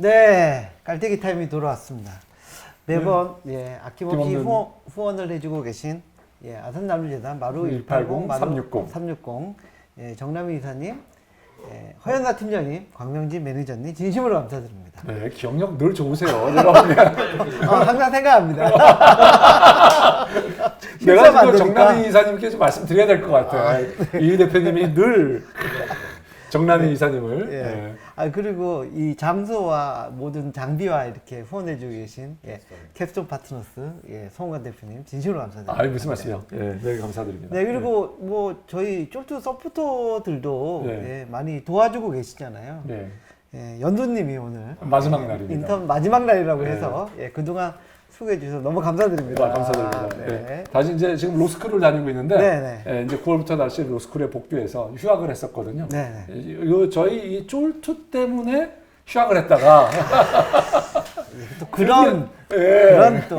네, 깔때기 타임이 돌아왔습니다. 매번 아낌없이 후원을 해주고 계신 아산나눔재단 마루 180, 마루 360, 정남희 이사님, 허연나 팀장님, 광명진 매니저님 진심으로 감사드립니다. 네, 기억력 늘 좋으세요. 여러분. 항상 생각합니다. 내가 지금 정남희 이사님께 좀 말씀드려야 될 것 같아요. 이 대표님이 늘 정남희 이사님을. 그리고 이 장소와 모든 장비와 이렇게 후원해주고 계신 캡스톤 파트너스 송관 대표님 진심으로 감사드립니다. 무슨 말씀이요? 네, 감사드립니다. 네, 그리고 뭐 저희 쫄투 서포터들도 많이 도와주고 계시잖아요. 연두님이 오늘 마지막 날입니다. 인턴 마지막 날이라고 해서 그동안 수고해 주셔서 너무 감사드립니다. 감사드립니다. 다시 이제 지금 로스쿨을 다니고 있는데 이제 9월부터 다시 로스쿨에 복귀해서 휴학을 했었거든요. 저희 이 쫄투 때문에 휴학을 했다가 또 그런 또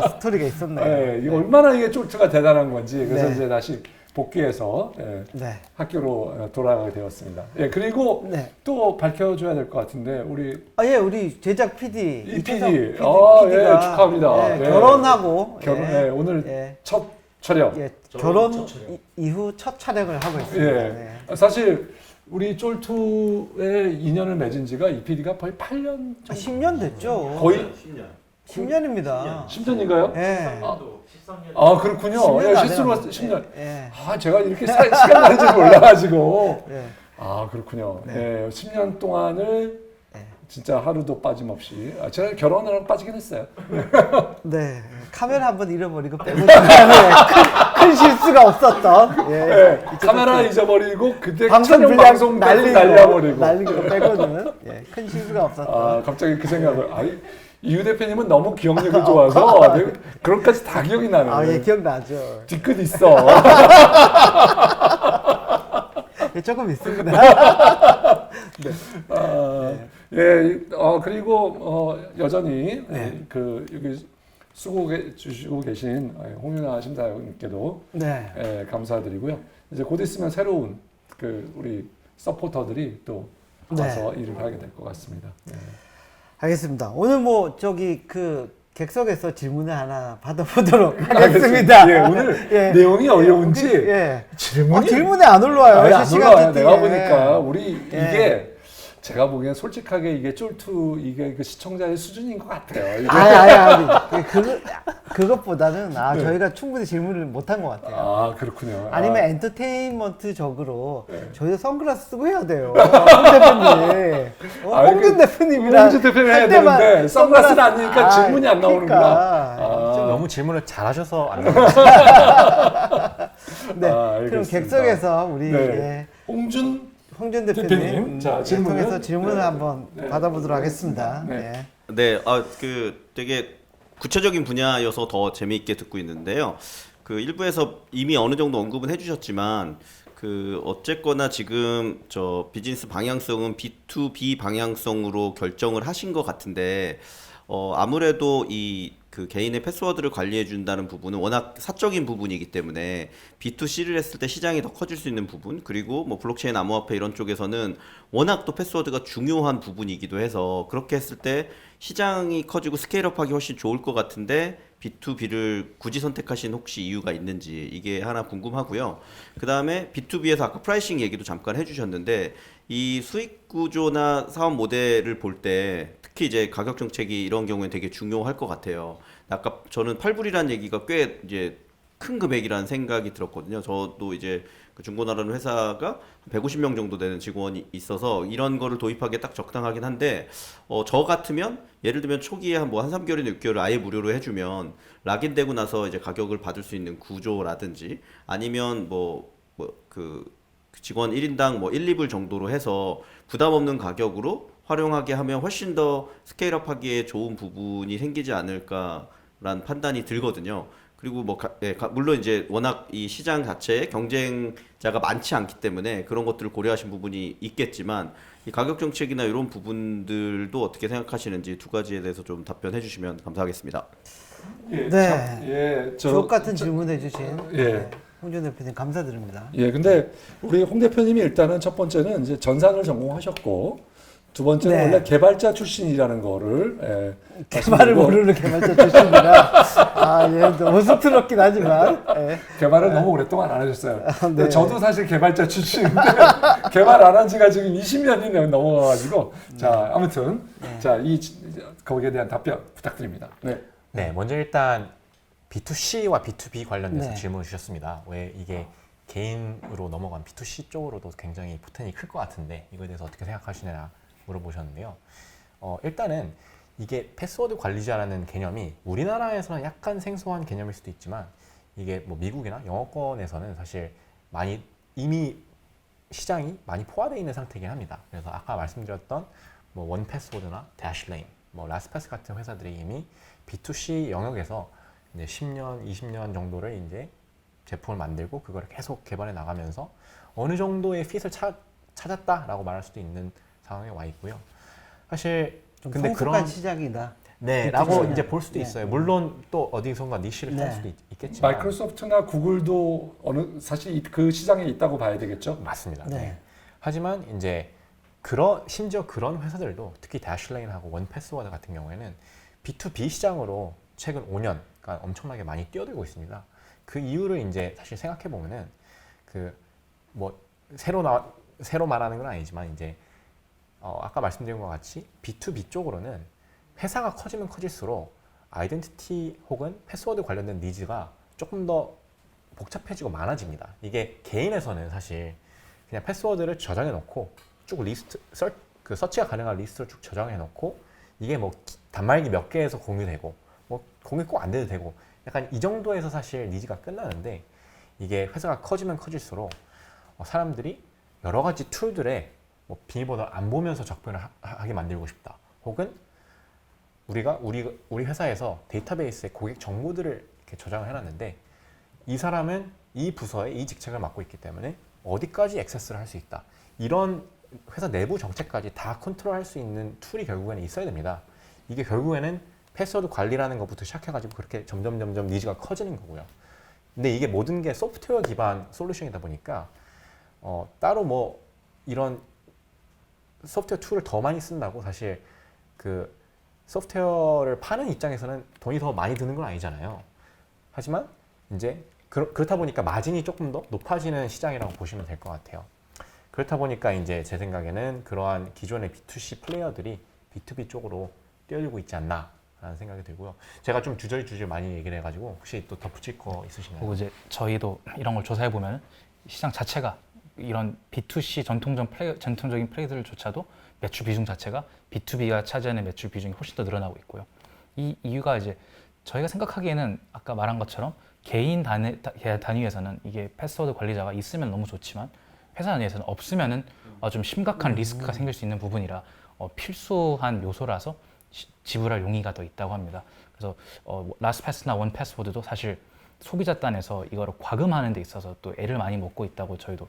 스토리가 있었네요. 이게 얼마나 이게 쫄투가 대단한 건지 그래서 이제 다시 복귀해서 학교로 돌아가게 되었습니다. 그리고 또 밝혀줘야 될 것 같은데 우리 제작 PD 이 PD가 축하합니다. 결혼하고 오늘 첫 촬영. 결혼 이후 첫 촬영을 하고 있습니다. 사실 우리 쫄투의 인연을 맺은 지가 이 PD가 거의 8년 정도? 10년 됐죠. 거의 10년입니다. 10년인가요? 네. 그렇군요. 10년 실수로 10년. 제가 이렇게 시간 가는 줄 몰라가지고. 그렇군요. 10년 동안을 진짜 하루도 빠짐없이. 제가 결혼을 하고 빠지긴 했어요. 카메라 한번 잃어버리고 빼고 큰 실수가 없었던. 카메라 잊어버리고 그때 방송 방송 날려버리고 빼고는 큰 실수가 없었던. 갑자기 그 생각을. 이유 대표님은 너무 기억력이 좋아서 그런 것까지 다 기억이 나네. 기억나죠. 뒤끝 있어. 조금 있습니다. 그리고 여전히 여기 수고해 주시고 계신 홍윤아 심사위원님께도 감사드리고요. 이제 곧 있으면 새로운 우리 서포터들이 또 와서 일을 하게 될 것 같습니다. 알겠습니다. 오늘 객석에서 질문을 하나 받아보도록 하겠습니다. 오늘 내용이 어려운지 질문이 안 올라와요. 실시간 내가 보니까 이게 제가 보기엔 솔직하게 이게 쫄투 그 시청자의 수준인 것 같아요. 그것보다는 저희가 충분히 질문을 못한 것 같아요. 그렇군요. 아니면 엔터테인먼트적으로 저희도 선글라스 쓰고 해야 돼요. 홍준 대표님이랑 홍준 대표님 해야 되는데 선글라스는 아니니까 질문이 안 나오는구나. 너무 질문을 잘하셔서 안 나와요. 그럼 객석에서 우리 홍준 대표님 통해서 질문을 한번 받아보도록 하겠습니다. 되게 구체적인 분야여서 더 재미있게 듣고 있는데요. 일부에서 이미 어느 정도 언급은 해주셨지만 어쨌거나 지금 비즈니스 방향성은 B2B 방향성으로 결정을 하신 것 같은데 아무래도 개인의 패스워드를 관리해 준다는 부분은 워낙 사적인 부분이기 때문에 B2C를 했을 때 시장이 더 커질 수 있는 부분, 그리고 블록체인 암호화폐 이런 쪽에서는 워낙 또 패스워드가 중요한 부분이기도 해서 그렇게 했을 때 시장이 커지고 스케일업하기 훨씬 좋을 것 같은데 B2B를 굳이 선택하신 혹시 이유가 있는지 이게 하나 궁금하고요. 그 다음에 B2B에서 아까 프라이싱 얘기도 잠깐 해주셨는데 이 수익 구조나 사업 모델을 볼 때 특히 이제 가격 정책이 이런 경우에 되게 중요할 것 같아요. 아까 저는 8불이라는 얘기가 꽤 이제 큰 금액이라는 생각이 들었거든요. 저도 이제 중고나라는 회사가 150명 정도 되는 직원이 있어서 이런 거를 도입하기에 딱 적당하긴 한데 저 같으면 예를 들면 초기에 한 3개월이나 6개월을 아예 무료로 해주면 락인되고 나서 이제 가격을 받을 수 있는 구조라든지 아니면 직원 1인당 1, 2불 정도로 해서 부담 없는 가격으로 활용하게 하면 훨씬 더 스케일업 하기에 좋은 부분이 생기지 않을까라는 판단이 들거든요. 그리고 물론 이제 워낙 이 시장 자체에 경쟁자가 많지 않기 때문에 그런 것들을 고려하신 부분이 있겠지만 이 가격 정책이나 이런 부분들도 어떻게 생각하시는지 두 가지에 대해서 좀 답변해 주시면 감사하겠습니다. 주옥 같은 질문해 주신 홍준 대표님 감사드립니다. 근데 우리 홍 대표님이 일단은 첫 번째는 이제 전산을 전공하셨고 두 번째는 네. 원래 개발자 출신이라는 거를 개발을 말씀드리고, 모르는 개발자 출신이라 예, 너무 쑥스럽긴 하지만 예. 개발을 너무 오랫동안 안 하셨어요. 근데 네. 저도 사실 개발자 출신인데 개발 안 한 지가 지금 20년이 넘어가가지고 자 아무튼 자 거기에 대한 답변 부탁드립니다. 네. 네, 먼저 일단 B2C와 B2B 관련돼서 네. 질문을 주셨습니다. 왜 이게 개인으로 넘어간 B2C 쪽으로도 굉장히 포텐이 클 것 같은데 이거에 대해서 어떻게 생각하시느냐 물어보셨는데요. 일단은 이게 패스워드 관리자라는 개념이 우리나라에서는 약간 생소한 개념일 수도 있지만 이게 뭐 미국이나 영어권에서는 사실 많이 이미 시장이 많이 포화되어 있는 상태이긴 합니다. 그래서 아까 말씀드렸던 뭐 원패스워드나 대시레인, 뭐 라스트패스 같은 회사들이 이미 B2C 영역에서 이제 10년, 20년 정도를 이제 제품을 만들고 그거를 계속 개발해 나가면서 어느 정도의 핏을 찾았다라고 말할 수도 있는 상황에 와 있고요. 사실 좀 근데 성숙한 그런 시장이다. 네라고 B2C 는. 이제 볼 수도 네. 있어요. 물론 또 어디선가 니시를 찾을 네. 수도 있겠지만 마이크로소프트나 구글도 사실 그 시장에 있다고 봐야 되겠죠. 맞습니다. 네. 네. 하지만 이제 심지어 그런 회사들도 특히 대시레인하고 원패스워드 같은 경우에는 B2B 시장으로 최근 5년 그러니까 엄청나게 많이 뛰어들고 있습니다. 그 이유를 이제 사실 생각해 보면은 그 뭐 새로 말하는 건 아니지만 이제 아까 말씀드린 것 같이 B2B 쪽으로는 회사가 커지면 커질수록 아이덴티티 혹은 패스워드 관련된 니즈가 조금 더 복잡해지고 많아집니다. 이게 개인에서는 사실 그냥 패스워드를 저장해 놓고 쭉 리스트 서치가 가능한 리스트를 쭉 저장해 놓고 이게 뭐 단말기 몇 개에서 공유되고 뭐 공유 꼭 안 돼도 되고 약간 이 정도에서 사실 니즈가 끝나는데 이게 회사가 커지면 커질수록 사람들이 여러 가지 툴들에 뭐 비밀번호를 안 보면서 접근을 하게 만들고 싶다. 혹은 우리 회사에서 데이터베이스에 고객 정보들을 이렇게 저장을 해놨는데 이 사람은 이 부서에 이 직책을 맡고 있기 때문에 어디까지 액세스를 할 수 있다. 이런 회사 내부 정책까지 다 컨트롤할 수 있는 툴이 결국에는 있어야 됩니다. 이게 결국에는 패스워드 관리라는 것부터 시작해가지고 그렇게 점점 니즈가 커지는 거고요. 근데 이게 모든 게 소프트웨어 기반 솔루션이다 보니까 따로 뭐 이런 소프트웨어 툴을 더 많이 쓴다고 사실 그 소프트웨어를 파는 입장에서는 돈이 더 많이 드는 건 아니잖아요. 하지만 이제 그렇다 보니까 마진이 조금 더 높아지는 시장이라고 보시면 될 것 같아요. 그렇다 보니까 이제 제 생각에는 그러한 기존의 B2C 플레이어들이 B2B 쪽으로 뛰어들고 있지 않나라는 생각이 들고요. 제가 좀 주저리 많이 얘기를 해가지고 혹시 또 덧붙일 거 있으신가요? 그리고 이제 저희도 이런 걸 조사해 보면 시장 자체가 이런 B2C 전통적인 플레이들조차도 매출 비중 자체가 B2B가 차지하는 매출 비중이 훨씬 더 늘어나고 있고요. 이 이유가 이제 저희가 생각하기에는 아까 말한 것처럼 개인 단위에서는 이게 패스워드 관리자가 있으면 너무 좋지만 회사 단위에서는 없으면은 좀 심각한 리스크가 생길 수 있는 부분이라 필수한 요소라서 지불할 용의가 더 있다고 합니다. 그래서 라스트패스나 원패스워드도 사실 소비자 단에서 이거를 과금하는 데 있어서 또 애를 많이 먹고 있다고 저희도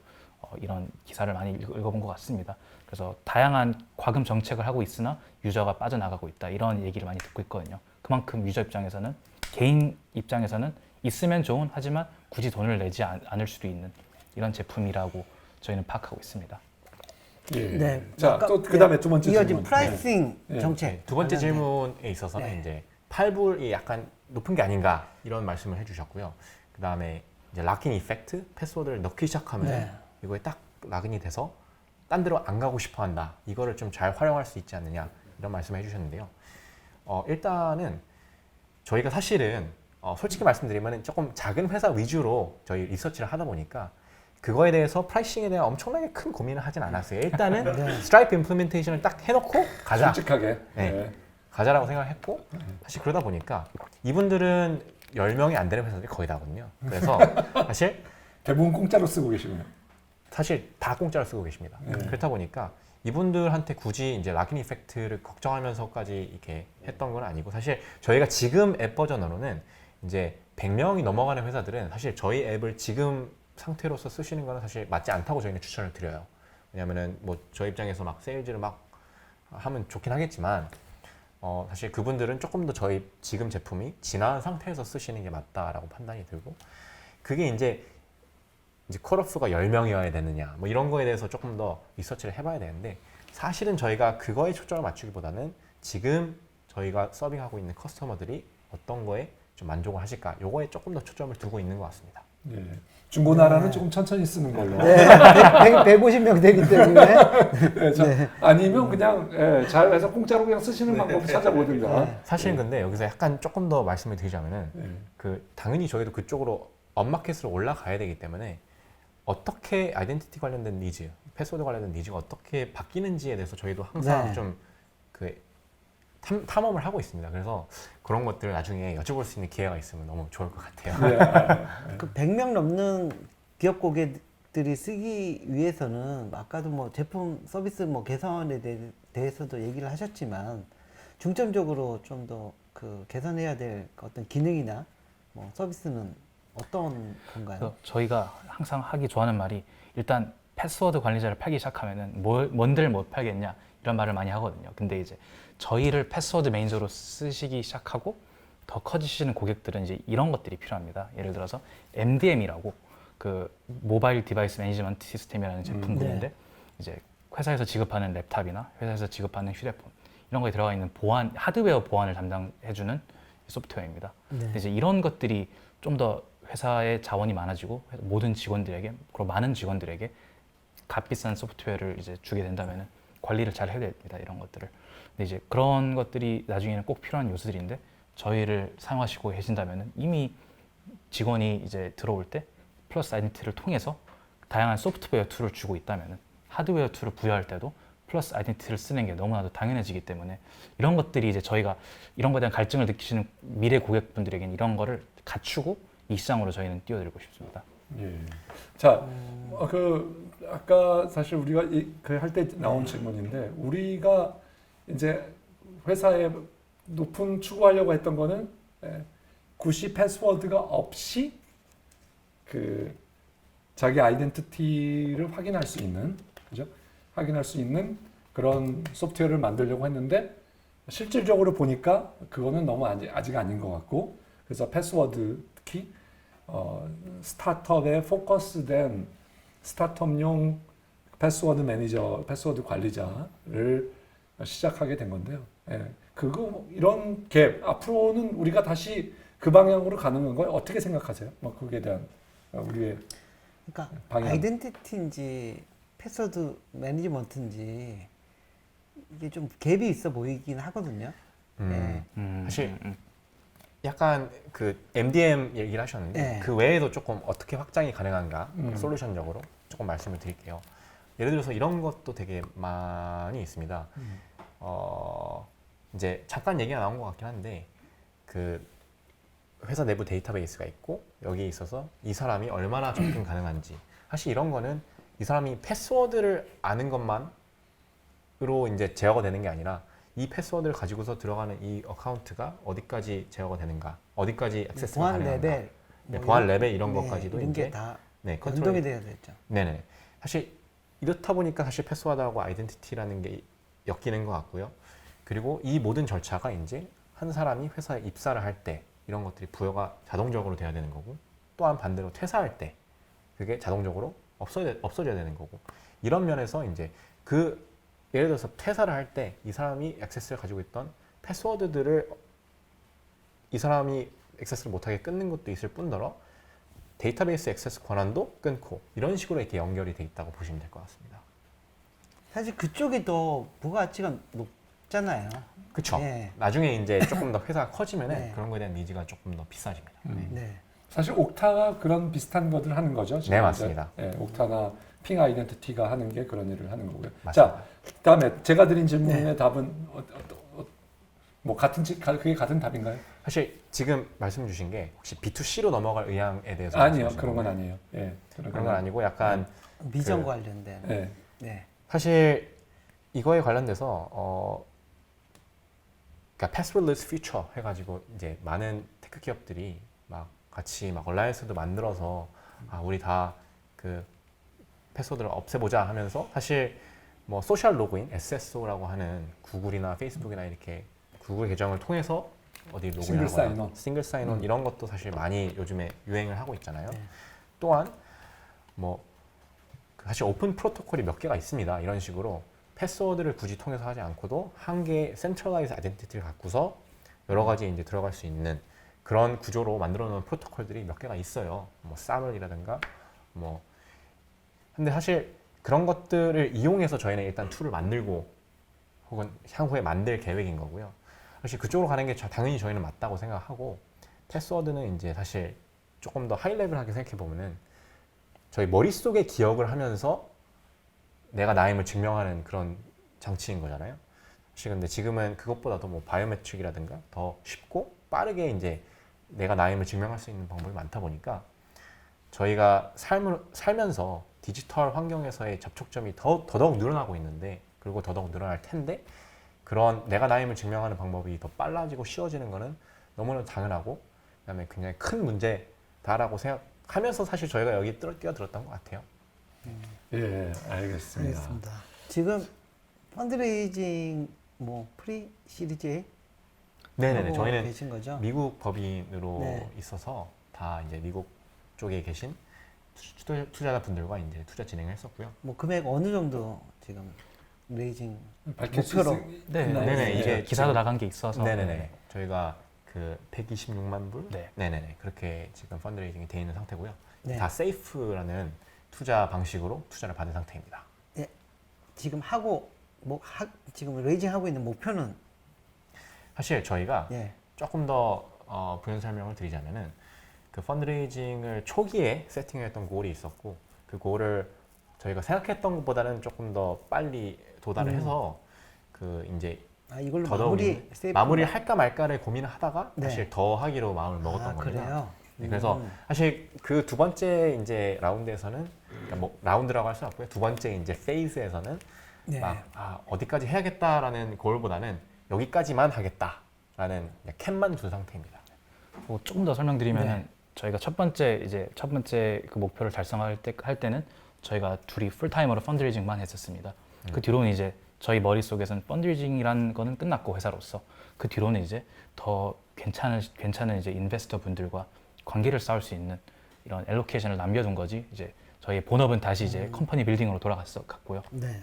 이런 기사를 많이 읽어본 것 같습니다. 그래서 다양한 과금 정책을 하고 있으나 유저가 빠져나가고 있다 이런 얘기를 많이 듣고 있거든요. 그만큼 유저 입장에서는 개인 입장에서는 있으면 좋은 하지만 굳이 돈을 내지 않을 수도 있는 이런 제품이라고 저희는 파악하고 있습니다. 예. 네. 자, 아까, 또 그다음에 두 번째 이어진 질문. 프라이싱 네. 정책. 두 번째 관련된. 질문에 있어서는 네. 이제 8불이 약간 높은 게 아닌가 이런 말씀을 해주셨고요. 그 다음에 이제 락인 이펙트 패스워드를 넣기 시작하면 네. 이거에 딱 락인이 돼서 딴 데로 안 가고 싶어한다. 이거를 좀 잘 활용할 수 있지 않느냐 이런 말씀을 해주셨는데요. 일단은 저희가 사실은 솔직히 말씀드리면 조금 작은 회사 위주로 저희 리서치를 하다 보니까 그거에 대해서 프라이싱에 대한 엄청나게 큰 고민을 하진 않았어요. 일단은 스트라이프 임플리멘테이션을 딱 해놓고 가자. 솔직하게. 네. 네. 가자라고 생각했고 사실 그러다 보니까 이분들은 10명이 안 되는 회사들이 거의 다거든요. 그래서 사실 대부분 공짜로 쓰고 계시군요. 사실 다 공짜로 쓰고 계십니다. 그렇다 보니까 이분들한테 굳이 이제 락인 이펙트를 걱정하면서까지 이렇게 했던 건 아니고 사실 저희가 지금 앱 버전으로는 이제 100명이 넘어가는 회사들은 사실 저희 앱을 지금 상태로서 쓰시는 거는 사실 맞지 않다고 저희는 추천을 드려요. 왜냐면은 뭐 저희 입장에서 막 세일즈를 막 하면 좋긴 하겠지만 사실 그분들은 조금 더 저희 지금 제품이 진화한 상태에서 쓰시는 게 맞다라고 판단이 들고 그게 이제 컷오프가 10명이어야 되느냐 뭐 이런 거에 대해서 조금 더 리서치를 해봐야 되는데 사실은 저희가 그거에 초점을 맞추기보다는 지금 저희가 서빙하고 있는 커스터머들이 어떤 거에 좀 만족을 하실까 요거에 조금 더 초점을 두고 있는 것 같습니다. 네. 중고나라는 조금 천천히 쓰는 걸로. 네, 150명 되기 때문에 네, 아니면 그냥 잘해서 공짜로 그냥 쓰시는 방법 찾아보든가. 사실은 근데 여기서 약간 조금 더 말씀을 드리자면은 네. 그 당연히 저희도 그쪽으로 업마켓으로 올라가야 되기 때문에 어떻게 아이덴티티 관련된 니즈, 패스워드 관련된 니즈가 어떻게 바뀌는지에 대해서 저희도 항상 네. 좀 그 탐험을 하고 있습니다. 그래서 그런 것들을 나중에 여쭤볼 수 있는 기회가 있으면 너무 좋을 것 같아요. 네. 그 100명 넘는 기업 고객들이 쓰기 위해서는 아까도 뭐 제품 서비스 뭐 개선에 대해서도 얘기를 하셨지만 중점적으로 좀 더 그 개선해야 될 어떤 기능이나 뭐 서비스는 어떤 건가요? 그래서 저희가 항상 하기 좋아하는 말이 일단 패스워드 관리자를 팔기 시작하면은 뭔들 못 팔겠냐 이런 말을 많이 하거든요. 근데 이제 저희를 패스워드 매니저로 쓰시기 시작하고 더 커지시는 고객들은 이제 이런 것들이 필요합니다. 예를 들어서 MDM이라고 그 모바일 디바이스 매니지먼트 시스템이라는 제품군인데 이제 회사에서 지급하는 랩탑이나 회사에서 지급하는 휴대폰 이런 거에 들어가 있는 보안 하드웨어 보안을 담당해주는 소프트웨어입니다. 근데 이제 이런 것들이 좀 더 회사의 자원이 많아지고 모든 직원들에게 그리고 많은 직원들에게 값비싼 소프트웨어를 이제 주게 된다면은 관리를 잘 해야 됩니다. 이런 것들을. 근데 이제 그런 것들이 나중에는 꼭 필요한 요소들인데 저희를 사용하시고 계신다면은 이미 직원이 이제 들어올 때 플러스 아이덴티티를 통해서 다양한 소프트웨어 툴을 주고 있다면은 하드웨어 툴을 부여할 때도 플러스 아이덴티티를 쓰는 게 너무나도 당연해지기 때문에 이런 것들이 이제 저희가 이런 거에 대한 갈증을 느끼시는 미래 고객분들에게는 이런 거를 갖추고 이 시장으로 저희는 뛰어들고 싶습니다. 예. 자, 그 아까 사실 우리가 그 할 때 나온 질문인데 우리가 이제 회사에 높은 추구하려고 했던 거는 굿이 패스워드가 없이 그 자기 아이덴티티를 확인할 수 있는, 그죠? 확인할 수 있는 그런 소프트웨어를 만들려고 했는데 실질적으로 보니까 그거는 너무 아직 아닌 것 같고 그래서 패스워드 특히 스타트업에 포커스된 스타트업용 패스워드 매니저, 패스워드 관리자를 시작하게 된 건데요. 예, 그거 이런 갭 앞으로는 우리가 다시 그 방향으로 가는 건가요? 어떻게 생각하세요? 뭐 거기에 대한 우리의 그러니까 방향. 아이덴티티인지 패스워드 매니지먼트인지 이게 좀 갭이 있어 보이긴 하거든요. 네. 사실 약간 그 MDM 얘기를 하셨는데 네. 그 외에도 조금 어떻게 확장이 가능한가 솔루션적으로 조금 말씀을 드릴게요. 예를 들어서 이런 것도 되게 많이 있습니다. 이제 잠깐 얘기가 나온 것 같긴 한데 그 회사 내부 데이터베이스가 있고 여기에 있어서 이 사람이 얼마나 접근 가능한지 사실 이런 거는 이 사람이 패스워드를 아는 것만으로 이제 제어가 되는 게 아니라 이 패스워드를 가지고서 들어가는 이 어카운트가 어디까지 제어가 되는가, 어디까지 액세스가 보안 가능한가, 레벨, 네, 뭐 보안 레벨 이런 것까지도 이런 이제 게 다 네, 연동이 돼야 되죠. 네네. 사실 이렇다 보니까 사실 패스워드하고 아이덴티티라는 게 엮이는 것 같고요. 그리고 이 모든 절차가 이제 한 사람이 회사에 입사를 할 때 이런 것들이 부여가 자동적으로 돼야 되는 거고 또한 반대로 퇴사할 때 그게 자동적으로 없어져야 되는 거고 이런 면에서 이제 그 예를 들어서 퇴사를 할 때 이 사람이 액세스를 가지고 있던 패스워드들을 이 사람이 액세스를 못하게 끊는 것도 있을 뿐더러 데이터베이스 액세스 권한도 끊고 이런 식으로 이렇게 연결이 돼 있다고 보시면 될 것 같습니다. 사실 그쪽이 더 부가가치가 높잖아요. 그렇죠. 네. 나중에 이제 조금 더 회사가 커지면은 네. 그런 거에 대한 니즈가 조금 더 비싸집니다. 네. 네. 사실 옥타가 그런 비슷한 것들 하는 거죠. 지금 네, 맞습니다. 이제, 옥타나 핑 아이덴티티가 하는 게 그런 일을 하는 거고요. 맞습니다. 자, 그다음에 제가 드린 질문의 답은 뭐 그게 같은 답인가요? 사실 지금 말씀 주신 게 혹시 B2C로 넘어갈 의향에 대해서 아니요, 말씀하시는 그런 건 건가요? 아니에요. 예, 그런 건 아니고 약간 미전 그- 관련된. 예. 네. 사실 이거에 관련돼서 그러니까 패스워드레스 퓨처 해가지고 이제 많은 테크 기업들이 막 같이 막 얼라이언스도 만들어서 우리 다 그 패스워드를 없애보자 하면서 사실 뭐 소셜 로그인 SSO라고 하는 구글이나 페이스북이나 이렇게 구글 계정을 통해서 어디 싱글 사인온. 로그인하거나 싱글 사인온 이런 것도 사실 많이 요즘에 유행을 하고 있잖아요. 또한 뭐 사실 오픈 프로토콜이 몇 개가 있습니다. 이런 식으로 패스워드를 굳이 통해서 하지 않고도 한 개의 센트럴라이즈 아이덴티티를 갖고서 여러 가지 이제 들어갈 수 있는 그런 구조로 만들어 놓은 프로토콜들이 몇 개가 있어요. 뭐 사멀이라든가 뭐 근데 사실 그런 것들을 이용해서 저희는 일단 툴을 만들고 혹은 향후에 만들 계획인 거고요. 사실 그쪽으로 가는 게 당연히 저희는 맞다고 생각하고 패스워드는 이제 사실 조금 더 하이레벨하게 생각해 보면은 저희 머릿속에 기억을 하면서 내가 나임을 증명하는 그런 장치인 거잖아요. 사실 근데 지금은 그것보다도 뭐 바이오메트릭이라든가 더 쉽고 빠르게 이제 내가 나임을 증명할 수 있는 방법이 많다 보니까 저희가 살면서 디지털 환경에서의 접촉점이 더더욱 늘어나고 있는데 그리고 더더욱 늘어날 텐데 그런 내가 나임을 증명하는 방법이 더 빨라지고 쉬워지는 거는 너무나 당연하고 그다음에 굉장히 큰 문제다라고 생각하면서 사실 저희가 여기 뛰어들었던 것 같아요. 예, 알겠습니다. 알겠습니다. 지금 펀드레이징 뭐 프리 시리즈에 네네네. 하고 저희는 계신 거죠? 미국 법인으로 네. 있어서 다 이제 미국 쪽에 계신 투자자분들과 이제 투자 진행을 했었고요. 뭐 금액 어느 정도 지금 레이징 밝힐 수 목표로. 네, 있나요? 네네, 이게 기사도 지금- 나간 게 있어서 네네네. 저희가 그 126만 불? 네. 네네네. 그렇게 지금 펀드레이징이 돼 있는 상태고요. 네. 다 세이프라는 투자 방식으로 투자를 받은 상태입니다. 지금 하고 지금 레이징 하고 있는 목표는 사실 저희가 예. 조금 더 부연 설명을 드리자면은 그 펀드레이징을 초기에 세팅했던 골이 있었고 그 골을 저희가 생각했던 것보다는 조금 더 빨리 도달을 해서 그 이제 이걸로 더더욱 마무리를 할까 말까를 고민을 하다가 네. 사실 더 하기로 마음을 먹었던 겁니다. 그래요? 네, 그래서 사실 그 두 번째 이제 라운드에서는 그러니까 뭐 라운드라고 할 수 없고요. 두 번째 이제 페이즈에서는 네. 막 어디까지 해야겠다라는 골보다는 여기까지만 하겠다라는 그냥 캡만 둔 상태입니다. 뭐 조금 더 설명드리면은 네. 저희가 첫 번째 그 목표를 달성할 때는 저희가 둘이 풀타임으로 펀드레이징만 했었습니다. 그 뒤로는 이제 저희 머릿속에서는 펀드레이징이라는 거는 끝났고 회사로서 그 뒤로는 이제 더 괜찮은 이제 인베스터 분들과 관계를 쌓을 수 있는 이런 엘로케이션을 남겨둔 거지 이제 저희 본업은 다시 이제 컴퍼니 빌딩으로 갔고요. 네.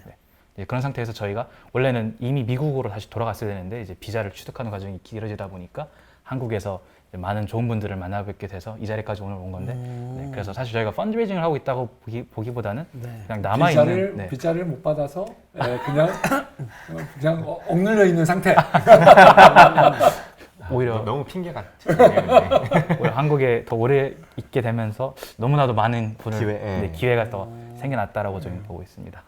네, 그런 상태에서 저희가 원래는 이미 미국으로 다시 돌아갔어야 되는데 이제 비자를 취득하는 과정이 길어지다 보니까 한국에서 이제 많은 좋은 분들을 만나뵙게 돼서 이 자리까지 오늘 온 건데 네, 그래서 사실 저희가 펀드레이징을 하고 있다고 보기보다는 네. 그냥 남아 있는 네. 비자를 못 받아서 그냥 억눌려 있는 상태. 오히려 너무 핑계 같은데. 오히려 한국에 더 오래 있게 되면서 너무나도 많은 분을 기회, 예. 기회가 더 생겨났다라고 저희는 보고 있습니다.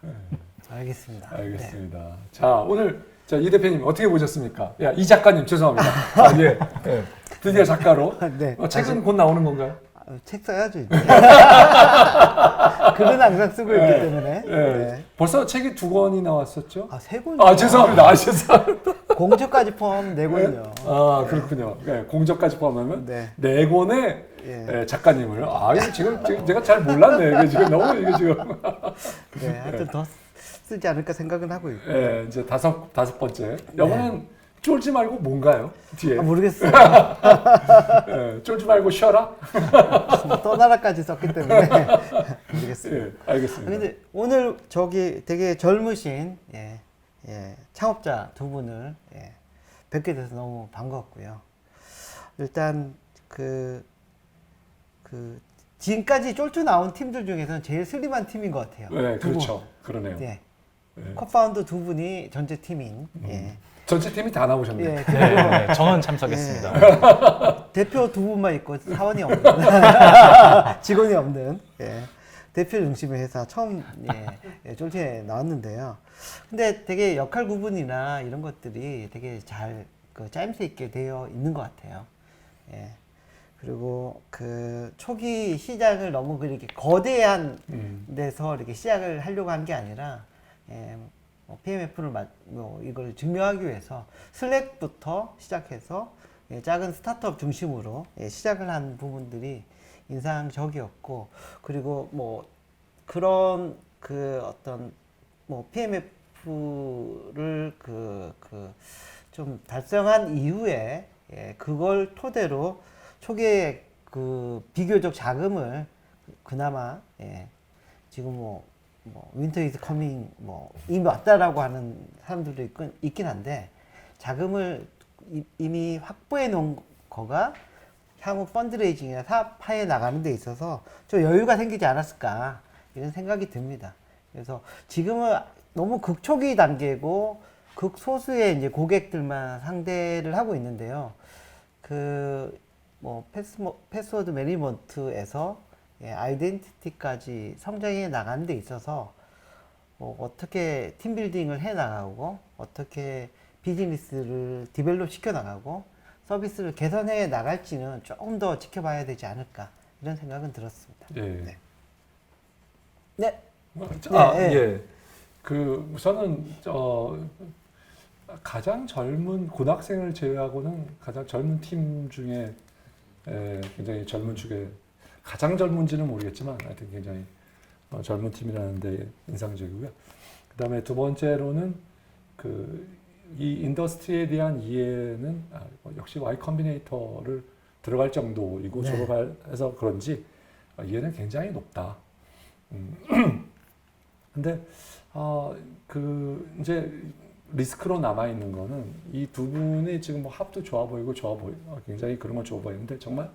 알겠습니다. 알겠습니다. 자, 오늘 이 대표님 어떻게 보셨습니까? 이 작가님 죄송합니다. 예. 드디어 작가로. 네. 책은 곧 나오는 건가요? 책 써야죠. 이제. 글은 항상 쓰고 있기 때문에. 예. 네. 벌써 책이 2권이 나왔었죠? 3권. 죄송합니다. 죄송합니다. 공주까지 포함 4권이요. 그렇군요. 네, 공적까지 포함하면 네. 4권의 예. 작가님을. 이거 지금 제가 잘 몰랐네. 이게 지금 너무 이게 지금. 네, 하여튼 더 쓰지 않을까 생각은 하고 있고. 예, 이제 다섯 번째. 이거는 쫄지 말고 뭔가요? 뒤에. 모르겠어요. 예, 쫄지 말고 쉬어라. 떠나라까지 썼기 때문에 모르겠어요. 예, 알겠습니다. 근데 오늘 되게 젊으신 창업자 두 분을 뵙게 돼서 너무 반갑고요. 일단 지금까지 쫄쫄 나온 팀들 중에서는 제일 슬림한 팀인 것 같아요. 네, 두 분. 그렇죠. 그러네요. 네. 네. 코파운더 두 분이 전체 팀인. 전체 팀이 다 나오셨네요. 예, 네, 저는 참석했습니다. 대표 두 분만 있고 사원이 없는 직원이 없는 대표 중심의 회사 처음 쫄쫄에 나왔는데요. 근데 되게 역할 구분이나 이런 것들이 되게 잘 짜임새 있게 되어 있는 것 같아요. 그리고 초기 시작을 너무 그렇게 거대한 데서 이렇게 시작을 하려고 한 게 아니라 PMF를 이걸 증명하기 위해서 슬랙부터 시작해서 작은 스타트업 중심으로 시작을 한 부분들이 인상적이었고, 그리고 그런 어떤 PMF를 좀 달성한 이후에 그걸 토대로 초기에 비교적 자금을 그나마 지금 뭐 윈터 이즈 커밍 뭐 이미 왔다라고 하는 사람들도 있긴 한데 자금을 이미 확보해 놓은 거가 향후 펀드레이징이나 사업화에 나가는 데 있어서 좀 여유가 생기지 않았을까 이런 생각이 듭니다. 그래서 지금은 너무 극초기 단계고 극소수의 이제 고객들만 상대를 하고 있는데요. 그 뭐 패스워드 매니지먼트에서 아이덴티티까지 성장해 나가는 데 있어서 어떻게 팀빌딩을 해 나가고 어떻게 비즈니스를 디벨롭 시켜 나가고 서비스를 개선해 나갈지는 조금 더 지켜봐야 되지 않을까 이런 생각은 들었습니다. 예. 네. 네. 예. 그 우선은 가장 젊은 고등학생을 제외하고는 가장 젊은 팀 중에 굉장히 젊은 축에 가장 젊은지는 모르겠지만 하여튼 굉장히 젊은 팀이라는 데 인상적이고요. 그다음에 두 번째로는 이 인더스트리에 대한 이해는 역시 Y 컴비네이터를 들어갈 정도이고 네. 졸업해서 그런지 이해는 굉장히 높다. 근데 이제 리스크로 남아 있는 거는 이 두 분이 지금 뭐 합도 좋아 보이고 굉장히 그런 건 좋아 보이는데 정말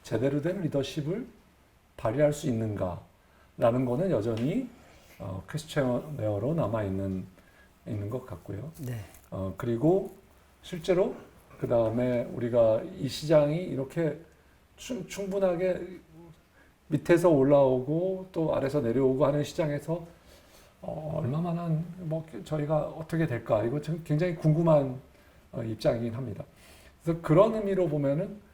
제대로 된 리더십을 발휘할 수 있는가라는 거는 여전히 퀘스천웨어로 남아 있는 것 같고요. 네. 그리고 실제로 그 다음에 우리가 이 시장이 이렇게 충분하게 밑에서 올라오고 또 아래서 내려오고 하는 시장에서 얼마만한 뭐 저희가 어떻게 될까 이거 굉장히 궁금한 입장이긴 합니다. 그래서 그런 의미로 보면은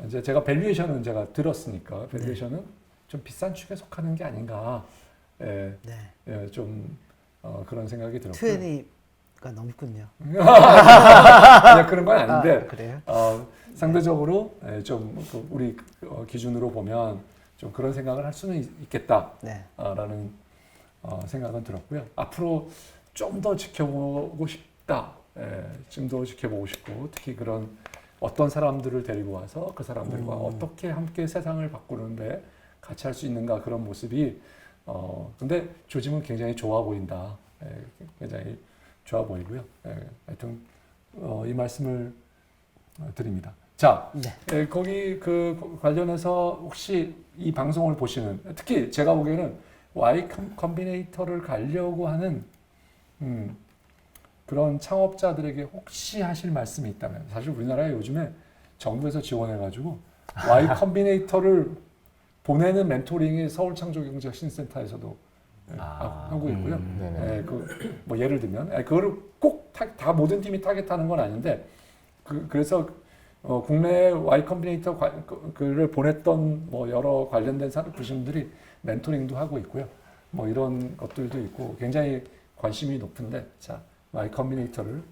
이제 제가 밸류에이션은 제가 들었으니까 밸류에이션은 좀 비싼 축에 속하는 게 아닌가, 좀 그런 생각이 들었고요. 20가 넘군요. 그냥 그런 건 아닌데 그래요? 상대적으로 좀 우리 기준으로 보면 좀 그런 생각을 할 수는 있겠다라는 생각은 들었고요. 앞으로 좀 더 지켜보고 싶다. 좀 더 지켜보고 싶고 특히 그런 어떤 사람들을 데리고 와서 그 사람들과 어떻게 함께 세상을 바꾸는데 같이 할 수 있는가 그런 모습이 근데 조짐은 굉장히 좋아 보인다. 굉장히 좋아 보이고요. 하여튼 이 말씀을 드립니다. 자, 거기 관련해서 혹시 이 방송을 보시는 특히 제가 보기에는 Y 컴비네이터를 가려고 하는 그런 창업자들에게 혹시 하실 말씀이 있다면 사실 우리나라에 요즘에 정부에서 지원해가지고 Y 컴비네이터를 보내는 멘토링이 서울창조경제신센터에서도 하고 있고요. 뭐 예를 들면 그거를 꼭 다 모든 팀이 타겟하는 건 아닌데 그래서 국내 Y 컴비네이터를 보냈던 뭐 여러 관련된 부심들이 멘토링도 하고 있고요. 뭐 이런 것들도 있고 굉장히 관심이 높은데 자 Y 컴비네이터를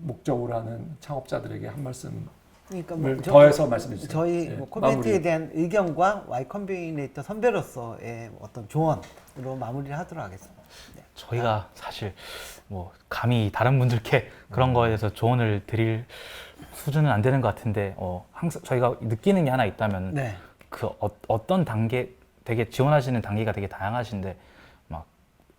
목적으로 하는 창업자들에게 한 말씀. 그러니까 더해서 말씀해 주세요. 저희 뭐 코멘트에 대한 의견과 Y 컴비네이터 선배로서의 어떤 조언으로 마무리를 하도록 하겠습니다. 네. 저희가 사실 뭐 감히 다른 분들께 그런 거에 대해서 조언을 드릴 수준은 안 되는 것 같은데 항상 저희가 느끼는 게 하나 있다면 어떤 단계 되게 지원하시는 단계가 되게 다양하신데 막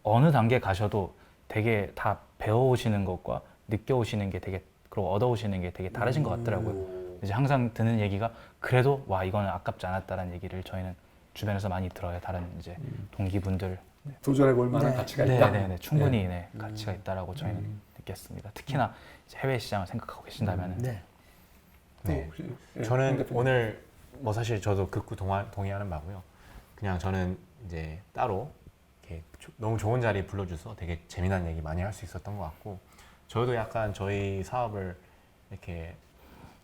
어느 단계 가셔도 되게 다 배워오시는 것과 느껴오시는 게 되게 그리고 얻어오시는 게 되게 다르신 것 같더라고요. 이제 항상 드는 얘기가 그래도 와 이거는 아깝지 않았다라는 얘기를 저희는 주변에서 많이 들어요. 다른 이제 동기분들 도전해볼 만한 가치가 있다. 네, 충분히 가치가 있다라고 저희는 느꼈습니다. 특히나 이제 해외 시장을 생각하고 계신다면. 저는 오늘 뭐 사실 저도 극구 동의하는 바고요. 그냥 저는 이제 따로 이렇게 너무 좋은 자리에 불러줘서 되게 재미난 얘기 많이 할 수 있었던 것 같고 저도 약간 저희 사업을 이렇게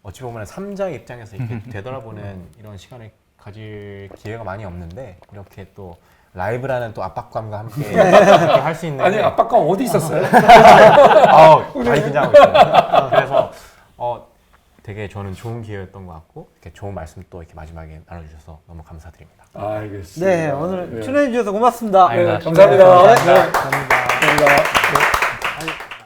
어찌 보면 3자의 입장에서 이렇게 되돌아보는 이런 시간을 가질 기회가 많이 없는데 이렇게 또 라이브라는 또 압박감과 함께 이렇게 할 수 있는 아니 압박감 어디 있었어요? 많이 긴장하고 있어요. 그래서 되게 저는 좋은 기회였던 것 같고 이렇게 좋은 말씀 또 이렇게 마지막에 나눠주셔서 너무 감사드립니다. 알겠습니다. 네, 오늘 출연해 주셔서 고맙습니다. 감사합니다. 감사합니다. 감사합니다.